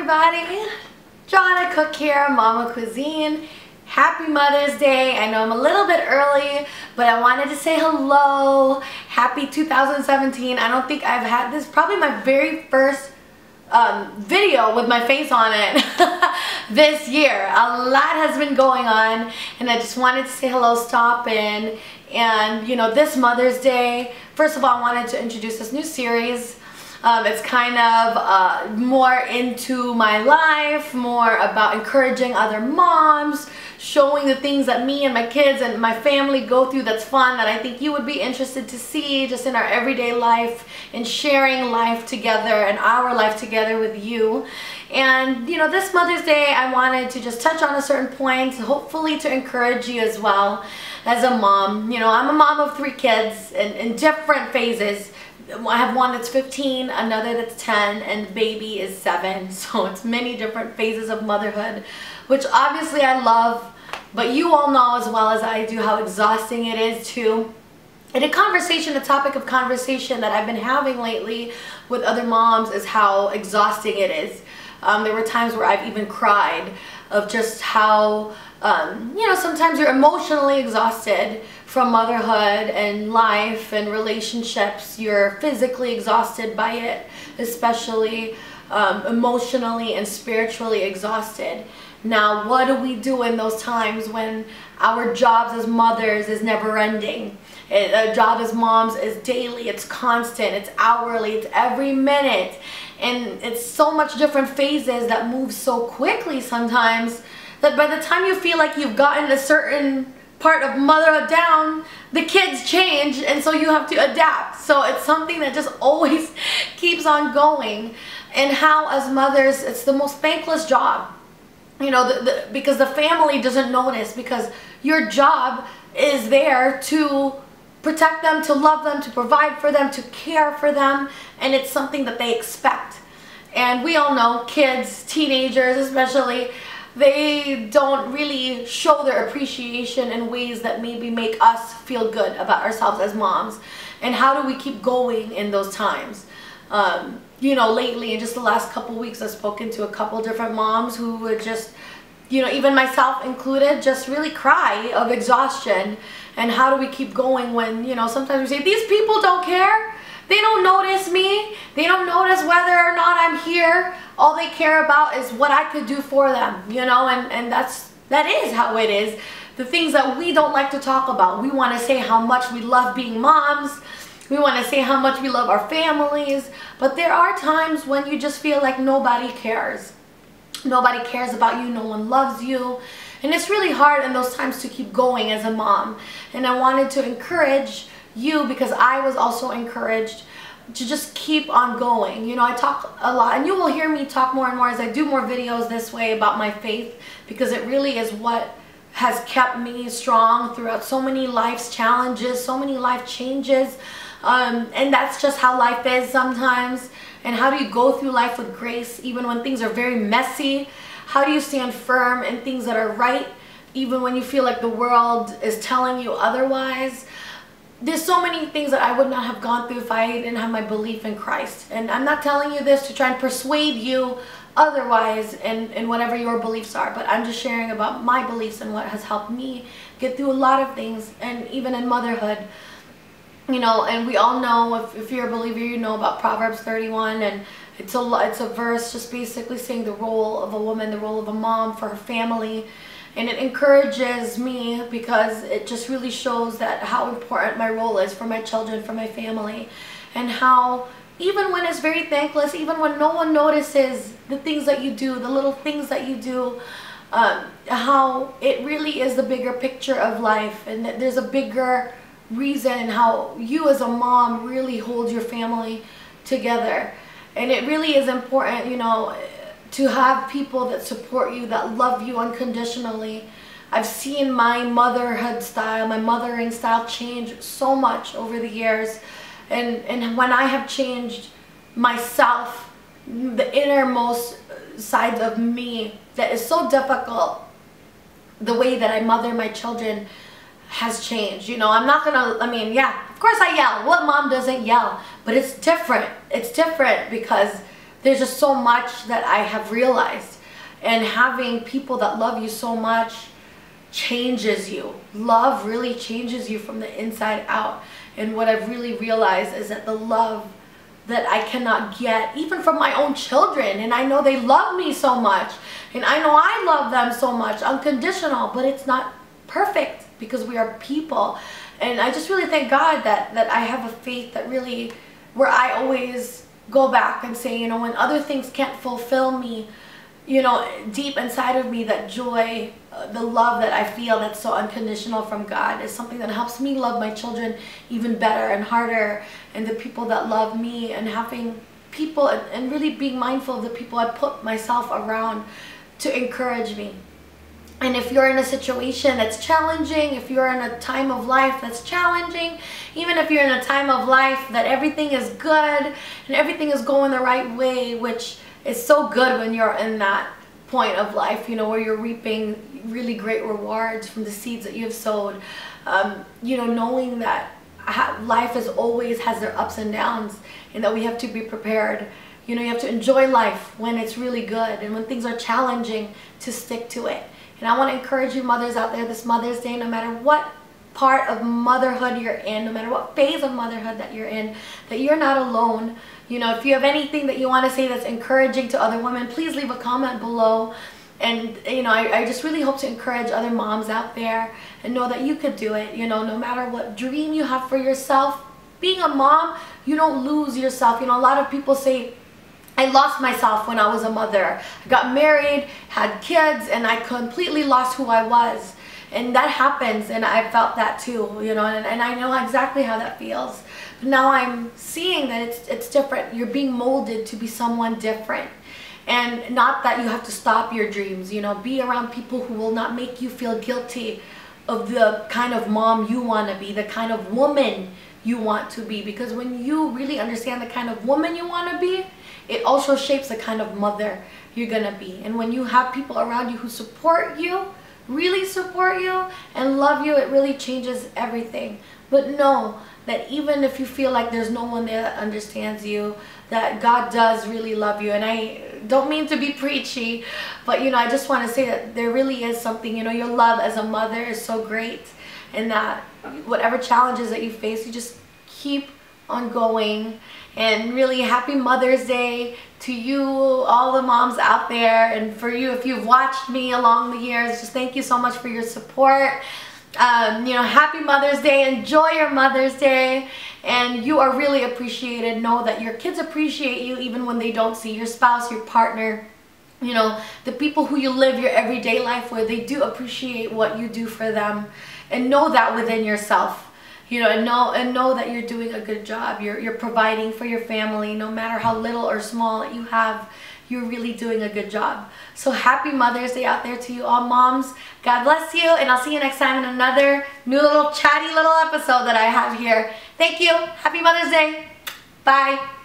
everybody, Joanna Cook here, Mama Cuisine. Happy Mother's Day. I know I'm a little bit early, but I wanted to say hello. Happy 2017. I don't think I've had this, probably my very first video with my face on it this year. A lot has been going on and I just wanted to say hello, stop in. And you know, this Mother's Day, first of all, I wanted to introduce this new series. It's kind of more into my life, more about encouraging other moms, showing the things that me and my kids and my family go through that's fun, that I think you would be interested to see just in our everyday life and sharing life together and our life together with you. And you know, this Mother's Day I wanted to just touch on a certain point, hopefully to encourage you as well as a mom. You know, I'm a mom of 3 kids in different phases. I have one that's 15, another that's 10, and the baby is 7. So it's many different phases of motherhood, which obviously I love, but you all know as well as I do how exhausting it is too. And a topic of conversation that I've been having lately with other moms is how exhausting it is. There were times where I've even cried of just how, you know, sometimes you're emotionally exhausted from motherhood and life and relationships. You're physically exhausted by it, especially emotionally and spiritually exhausted. Now, what do we do in those times when our jobs as mothers is never ending? A job as moms is daily, it's constant, it's hourly, it's every minute. And it's so much different phases that move so quickly sometimes that by the time you feel like you've gotten a certain part of motherhood down, the kids change, and so you have to adapt. So it's something that just always keeps on going. And how as mothers, it's the most thankless job. You know, because the family doesn't notice, because your job is there to protect them, to love them, to provide for them, to care for them, and it's something that they expect. And we all know kids, teenagers especially, they don't really show their appreciation in ways that maybe make us feel good about ourselves as moms. And how do we keep going in those times? You know, lately in just the last couple weeks, I've spoken to a couple different moms who would just, you know, even myself included, just really cry of exhaustion. And how do we keep going when, you know, sometimes we say, these people don't care. They don't notice me. They don't notice whether or not I'm here. All they care about is what I could do for them, you know, and that is how it is. The things that we don't like to talk about. We want to say how much we love being moms. We want to say how much we love our families. But there are times when you just feel like nobody cares. Nobody cares about you. No one loves you. And it's really hard in those times to keep going as a mom. And I wanted to encourage you, because I was also encouraged to just keep on going. You know, I talk a lot, and you will hear me talk more and more as I do more videos this way about my faith, because it really is what has kept me strong throughout so many life's challenges, so many life changes. And that's just how life is sometimes. And how do you go through life with grace even when things are very messy? How do you stand firm in things that are right even when you feel like the world is telling you otherwise? There's so many things that I would not have gone through if I didn't have my belief in Christ. And I'm not telling you this to try and persuade you otherwise in whatever your beliefs are, but I'm just sharing about my beliefs and what has helped me get through a lot of things, and even in motherhood. You know, and we all know, if you're a believer, you know about Proverbs 31, and it's a verse just basically saying the role of a woman, the role of a mom for her family. And it encourages me because it just really shows that how important my role is for my children, for my family. And how even when it's very thankless, even when no one notices the things that you do, the little things that you do, how it really is the bigger picture of life. And that there's a bigger reason how you as a mom really hold your family together. And it really is important, you know, to have people that support you, that love you unconditionally. I've seen my motherhood style, my mothering style change so much over the years. And when I have changed myself, the innermost sides of me that is so difficult, the way that I mother my children has changed. You know, I'm not gonna, I mean, yeah, of course I yell. What mom doesn't yell? But it's different. It's different because there's just so much that I have realized. And having people that love you so much changes you. Love really changes you from the inside out. And what I've really realized is that the love that I cannot get, even from my own children, and I know they love me so much, and I know I love them so much, unconditional, but it's not perfect because we are people. And I just really thank God that I have a faith that really, where I always go back and say, you know, when other things can't fulfill me, you know, deep inside of me, that joy, the love that I feel that's so unconditional from God is something that helps me love my children even better and harder, and the people that love me, and having people and really being mindful of the people I put myself around to encourage me. And if you're in a situation that's challenging, if you're in a time of life that's challenging, even if you're in a time of life that everything is good and everything is going the right way, which is so good when you're in that point of life, you know, where you're reaping really great rewards from the seeds that you have sowed, you know, knowing that life is always has their ups and downs, and that we have to be prepared. You know, you have to enjoy life when it's really good, and when things are challenging, to stick to it. And I want to encourage you mothers out there this Mother's Day, no matter what part of motherhood you're in, no matter what phase of motherhood that you're in, that you're not alone. You know, if you have anything that you want to say that's encouraging to other women, please leave a comment below. And, you know, I just really hope to encourage other moms out there and know that you could do it. You know, no matter what dream you have for yourself, being a mom, you don't lose yourself. You know, a lot of people say, I lost myself when I was a mother. I got married, had kids, and I completely lost who I was. And that happens, and I felt that too, you know, and I know exactly how that feels. But now I'm seeing that it's different. You're being molded to be someone different. And not that you have to stop your dreams, you know, be around people who will not make you feel guilty of the kind of mom you want to be, the kind of woman you want to be. Because when you really understand the kind of woman you want to be, it also shapes the kind of mother you're going to be. And when you have people around you who support you, really support you and love you, it really changes everything. But know that even if you feel like there's no one there that understands you, that God does really love you. And I don't mean to be preachy, but you know, I just want to say that there really is something, you know, your love as a mother is so great, and that whatever challenges that you face, you just keep on going. And really happy Mother's Day to you, all the moms out there, and for you if you've watched me along the years, just thank you so much for your support. You know, happy Mother's Day. Enjoy your Mother's Day, and you are really appreciated. Know that your kids appreciate you even when they don't see your spouse, your partner, you know, the people who you live your everyday life with. They do appreciate what you do for them, and know that within yourself. You know, and know that you're doing a good job. You're providing for your family, no matter how little or small that you have. You're really doing a good job. So happy Mother's Day out there to you all moms. God bless you, and I'll see you next time in another new little chatty little episode that I have here. Thank you. Happy Mother's Day. Bye.